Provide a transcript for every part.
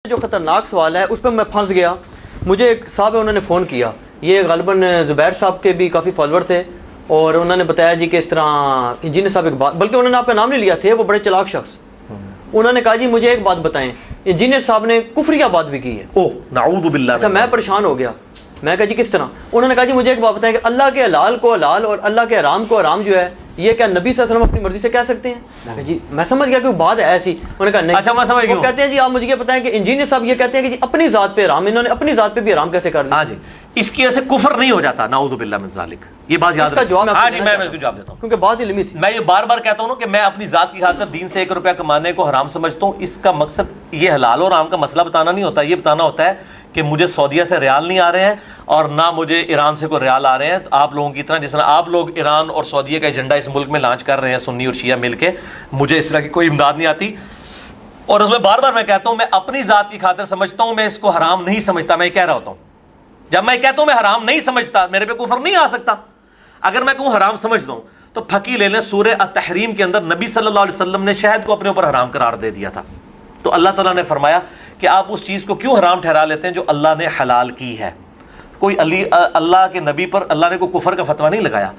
جو خطرناک سوال ہے اس پہ میں پھنس گیا. مجھے ایک صاحب ہے, انہوں نے فون کیا, یہ غالباً زبیر صاحب کے بھی کافی فالوور تھے, اور انہوں نے بتایا جی کہ اس طرح انجینئر صاحب ایک بات, بلکہ انہوں نے آپ کا نام نہیں لیا, تھے وہ بڑے چلاک شخص. انہوں نے کہا جی مجھے ایک بات بتائیں, انجینئر صاحب نے کفریہ بات بھی کی ہے. اوہ نعوذ باللہ. اچھا میں پریشان ہو گیا, میں کہا جی کس طرح؟ انہوں نے کہا جی مجھے ایک بات بتائیں کہ اللہ کے حلال کو حلال اور اللہ کے حرام کو حرام جو ہے, یہ کیا نبی صلی اللہ علیہ وسلم اپنی مرضی سے کہہ سکتے ہیں؟ میں کہا جی میں سمجھ گیا کہ وہ بات ہے ایسی. انہوں نے کہا نہیں. اچھا میں سمجھ گیا. وہ کہتے ہیں جی آپ مجھے یہ بتائیں کہ انجینئر صاحب یہ کہتے ہیں کہ جی اپنی ذات پہ حرام, انہوں نے اپنی ذات پہ بھی حرام کیسے کر دیا؟ ہاں جی, اس کی وجہ سے کفر نہیں ہو جاتا, نعوذ باللہ من ذالک. یہ بات یاد رکھیں. ہاں جی میں اس کو جواب دیتا ہوں کیونکہ بات علمی تھی. میں یہ بار بار کہتا ہوں نا کہ میں اپنی ذات کی خاطر دین سے 1 روپیہ کمانے کو حرام سمجھتا ہوں. اس کا مقصد یہ حلال اور حرام کا مسئلہ بتانا نہیں ہوتا, یہ بتانا ہوتا ہے کہ مجھے سعودیہ سے ریال نہیں آ رہے ہیں اور نہ مجھے ایران سے کوئی ریال آ رہے ہیں. آپ لوگوں کی طرح جس طرح آپ لوگ ایران اور سعودیہ کا ایجنڈا اس ملک میں لانچ کر رہے ہیں سنی اور شیعہ مل کے, مجھے اس طرح کی کوئی امداد نہیں آتی. اور اس میں بار بار میں کہتا ہوں میں اپنی ذات کی خاطر سمجھتا ہوں, میں اس کو حرام نہیں سمجھتا. میں یہ کہہ رہا ہوتا ہوں, جب میں کہتا ہوں میں حرام نہیں سمجھتا, میرے پہ کفر نہیں آ سکتا. اگر میں کہوں حرام سمجھتا ہوں تو پھکی لے لیں, سورہ التحریم کے اندر نبی صلی اللہ علیہ وسلم نے شہد کو اپنے اوپر حرام قرار دے دیا تھا. تو اللہ تعالیٰ نے فرمایا کہ آپ اس چیز کو کیوں حرام ٹھہرا لیتے ہیں جو اللہ نے حلال کی ہے. کوئی اللہ کے نبی پر اللہ نے کوئی کفر کا فتویٰ نہیں لگایا.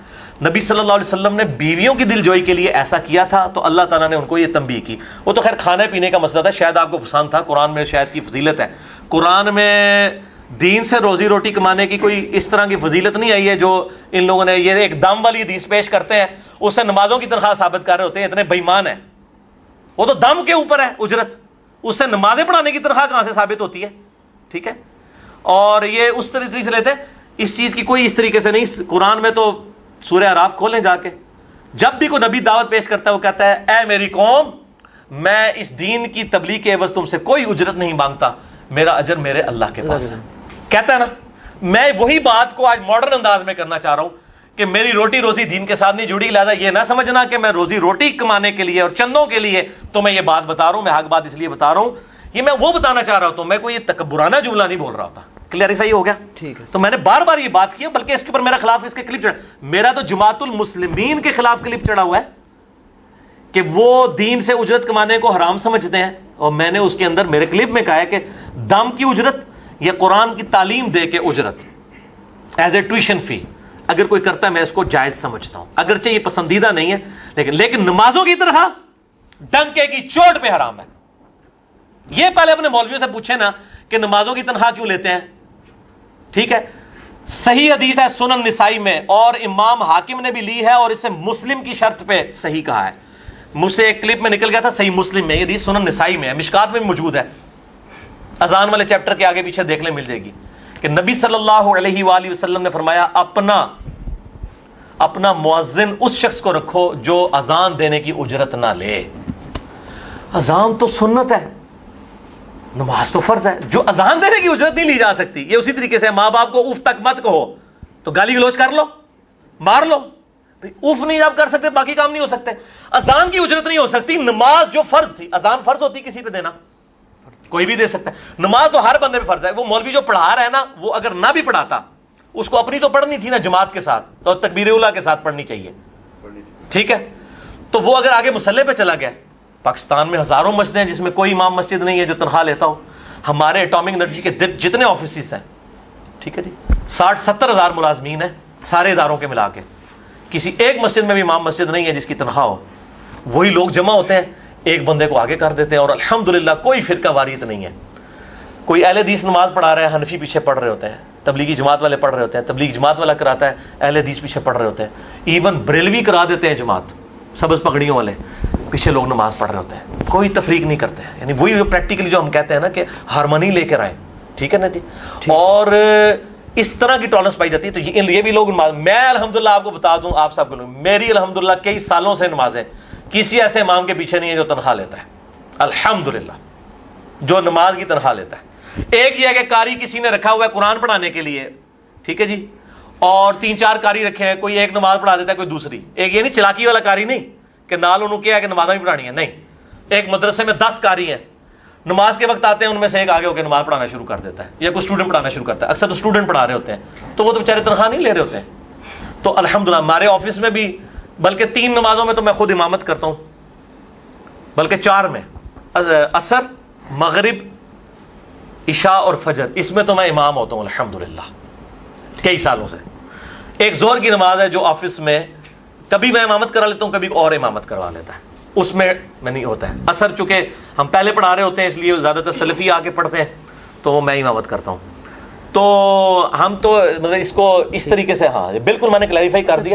نبی صلی اللہ علیہ وسلم نے بیویوں کی دل جوئی کے لیے ایسا کیا تھا, تو اللہ تعالیٰ نے ان کو یہ تنبیہ کی. وہ تو خیر کھانے پینے کا مسئلہ تھا, شاید آپ کو پسند تھا. قرآن میں شاید کی فضیلت ہے, قرآن میں دین سے روزی روٹی کمانے کی کوئی اس طرح کی فضیلت نہیں آئی ہے جو ان لوگوں نے یہ ایک دم والی حدیث پیش کرتے ہیں, اس سے نمازوں کی تنخواہ ثابت کر رہے ہوتے ہیں. اتنے بے ایمان ہیں, وہ تو دم کے اوپر ہے اجرت, اس سے نمازیں پڑھانے کی تنخواہ کہاں سے ثابت ہوتی ہے؟ ٹھیک ہے, اور یہ اس طریقے سے لیتے ہیں, اس چیز کی کوئی اس طریقے سے نہیں. قرآن میں تو سورہ اعراف کھولیں جا کے, جب بھی کوئی نبی دعوت پیش کرتا ہے وہ کہتا ہے اے میری قوم, میں اس دین کی تبلیغ کے عوض تم سے کوئی اجرت نہیں مانگتا, میرا اجر میرے اللہ کے پاس ہے. کہتا ہے نا, میں وہی بات کو آج ماڈرن انداز میں کرنا چاہ رہا ہوں کہ میری روٹی روزی دین کے ساتھ نہیں جڑی. لہٰذا یہ نہ سمجھنا کہ میں روزی روٹی کمانے کے لیے اور چندوں کے لیے تو میں یہ بات بتا رہا ہوں, میں حق بات اس لیے بتا رہا ہوں, یہ میں وہ بتانا چاہ رہا ہوں. میں کوئی یہ تکبرانہ جملہ نہیں بول رہا ہوتا. کلیئرفائی ہو گیا؟ ٹھیک ہے. تو میں نے بار بار یہ بات کی, بلکہ اس کے اوپر میرا خلاف اس کے کلپ چڑھا, میرا تو جماعت المسلمین کے خلاف کلپ چڑھا ہوا ہے کہ وہ دین سے اجرت کمانے کو حرام سمجھتے ہیں. اور میں نے اس کے اندر میرے کلپ میں کہا ہے کہ دم کی اجرت یا قرآن کی تعلیم دے کے اجرت ایز اے ٹیوشن فی اگر کوئی کرتا ہے میں اس کو جائز سمجھتا ہوں, اگرچہ یہ پسندیدہ نہیں ہے, لیکن نمازوں کی طرح ڈنکے کی چوٹ پہ حرام ہے. یہ پہلے اپنے مولویوں سے پوچھیں نا کہ نمازوں کی تنخواہ کیوں لیتے ہیں. ٹھیک ہے, صحیح حدیث ہے سنن نسائی میں, اور امام حاکم نے بھی لی ہے, اور اسے مسلم کی شرط پہ صحیح کہا ہے. مجھ سے ایک کلپ میں نکل گیا تھا, صحیح مسلم میں, یہ حدیث سنن نسائی میں ہے, مشکات میں بھی موجود ہے, اذان والے چیپٹر کے آگے پیچھے دیکھ لیں مل جائے گی, کہ نبی صلی اللہ علیہ وآلہ وسلم نے فرمایا اپنا مؤذن اس شخص کو رکھو جو اذان دینے کی اجرت نہ لے. اذان تو سنت ہے, نماز تو فرض ہے, جو اذان دینے کی اجرت نہیں لی جا سکتی. یہ اسی طریقے سے ماں باپ کو اف تک مت کہو تو گالی گلوچ کر لو, مار لو, اف نہیں آپ کر سکتے باقی کام نہیں ہو سکتے. اذان کی اجرت نہیں ہو سکتی. نماز جو فرض تھی, اذان فرض ہوتی کسی پہ دینا, کوئی بھی دے سکتا ہے. نماز تو ہر بندے پہ فرض ہے. وہ مولوی جو پڑھا رہا ہے نا, وہ اگر نہ بھی پڑھاتا, اس کو اپنی تو پڑھنی تھی نا جماعت کے ساتھ, تو تکبیر اولیٰ کے ساتھ پڑھنی چاہیے. ٹھیک ہے, تو وہ اگر آگے مصلی پہ چلا گیا, پاکستان میں ہزاروں مسجدیں ہیں جس میں کوئی امام مسجد نہیں ہے جو تنخواہ لیتا ہو. ہمارے ایٹامک انرجی کے جتنے آفیسز ہیں, ٹھیک ہے جی, 60-70 ہزار ملازمین ہیں سارے اداروں کے ملا کے, کسی ایک مسجد میں بھی امام مسجد نہیں ہے جس کی تنخواہ ہو. وہی لوگ جمع ہوتے ہیں, ایک بندے کو آگے کر دیتے ہیں, اور الحمدللہ کوئی فرقہ واریت نہیں ہے. کوئی اہل حدیث نماز پڑھا رہا ہے, حنفی پیچھے پڑھ رہے ہوتے ہیں, تبلیغی جماعت والے پڑھ رہے ہوتے ہیں, تبلیغی جماعت والا کراتا ہے, اہل حدیث پیچھے پڑھ رہے ہوتے ہیں, ایون بریلوی کرا دیتے ہیں جماعت, سبز پگڑیوں والے, پیچھے لوگ نماز پڑھ رہے ہوتے ہیں, کوئی تفریق نہیں کرتے ہیں. یعنی وہی پریکٹیکلی جو ہم کہتے ہیں نا کہ ہارمونی لے کر آئیں. ٹھیک ہے نا جی, اور اس طرح کی ٹالرنس پائی جاتی ہے. تو یہ بھی لوگ, میں الحمدللہ آپ کو بتا دوں, آپ سب کو, میری الحمدللہ کئی سالوں سے نمازیں کسی ایسے امام کے پیچھے نہیں ہے جو تنخواہ لیتا ہے, الحمدللہ, جو نماز کی تنخواہ لیتا ہے. ایک یہ ہے کہ قاری کسی نے رکھا ہوا ہے قرآن پڑھانے کے لیے, ٹھیک ہے جی, اور 3-4 قاری رکھے ہیں, کوئی ایک نماز پڑھا دیتا ہے کوئی دوسری. ایک یہ نہیں چلاکی والا قاری نہیں کہ نال انہوں کیا ہے کہ نمازیں بھی پڑھانی ہے, نہیں. ایک مدرسے میں 10 قاری ہیں, نماز کے وقت آتے ہیں, ان میں سے ایک آگے ہو کے نماز پڑھانا شروع کر دیتا ہے, یا کوئی اسٹوڈنٹ پڑھانا شروع کرتا ہے. اکثر تو اسٹوڈنٹ پڑھا رہے ہوتے ہیں, تو وہ تو بیچارے تنخواہ نہیں لے رہے ہوتے ہیں. تو الحمدللہ ہمارے آفس میں بھی, بلکہ 3 نمازوں میں تو میں خود امامت کرتا ہوں, بلکہ 4 میں, عصر, مغرب عشاء اور فجر، اس میں تو میں امام ہوتا ہوں الحمدللہ کئی سالوں سے. ایک زہر کی نماز ہے جو آفس میں کبھی میں امامت کرا لیتا ہوں، کبھی اور امامت کروا لیتا ہے، اس میں نہیں ہوتا ہے. اثر چونکہ ہم پہلے پڑھا رہے ہوتے ہیں اس لیے زیادہ تر سلفی آ کے پڑھتے ہیں تو وہ میں امامت کرتا ہوں. تو ہم تو مطلب اس کو اس طریقے سے، ہاں بالکل میں نے کلیریفائی کر دیا.